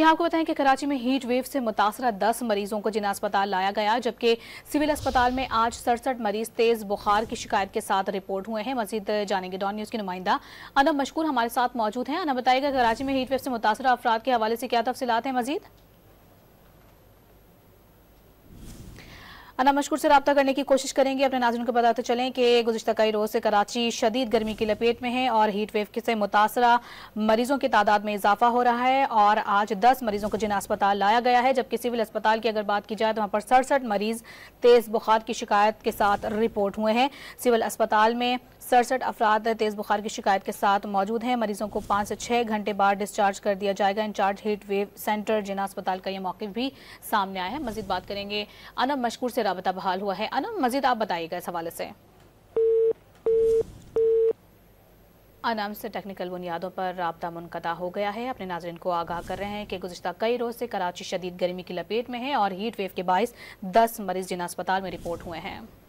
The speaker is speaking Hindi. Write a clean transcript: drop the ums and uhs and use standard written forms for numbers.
यहाँ आपको बताएं कि कराची में हीट वेव से मुतासरा 10 मरीजों को जिला अस्पताल लाया गया, जबकि सिविल अस्पताल में आज 67 मरीज तेज बुखार की शिकायत के साथ रिपोर्ट हुए हैं। मजीद जानेंगे डॉन न्यूज की नुमाइंदा अनम मशकूर हमारे साथ मौजूद हैं। अनम बताएगा कराची में हीट वेव से मुतासरा अफराद के हवाले से क्या तफसीलात हैं मजीद? अना मशकूर से रब्ता करने की कोशिश करेंगे। अपने नाज़रीन को बताते चलें कि गुज़िश्ता कई रोज़ से कराची शदीद गर्मी की लपेट में है और हीट वेव से मुतासरा मरीजों की तादाद में इजाफा हो रहा है और आज 10 मरीजों को जिला अस्पताल लाया गया है, जबकि सिविल अस्पताल की अगर बात की जाए तो वहाँ पर 67 मरीज तेज़ बुखार की शिकायत के साथ रिपोर्ट हुए हैं। सिविल अस्पताल में 67 अफराद तेज़ बुखार की शिकायत के साथ मौजूद हैं। मरीजों को 5 से 6 घंटे बाद डिस्चार्ज कर दिया जाएगा। इंचार्ज हीट वेव सेंटर जिला अस्पताल का यह मौक़िफ़ भी सामने आया है। मजीद बात करेंगे। अनम मशकूर से राबता बहाल हुआ है। अनम मजीद आप बताइएगा इस हवाले से। अनम से टेक्निकल बुनियादों पर राब्ता मुनक़ता हो गया है। अपने नाज़रीन को आगाह कर रहे हैं कि गुज़िश्ता कई रोज़ से कराची शदीद गर्मी की लपेट में है और हीट वेव के बाइस 10 मरीज जिला अस्पताल में रिपोर्ट हुए हैं।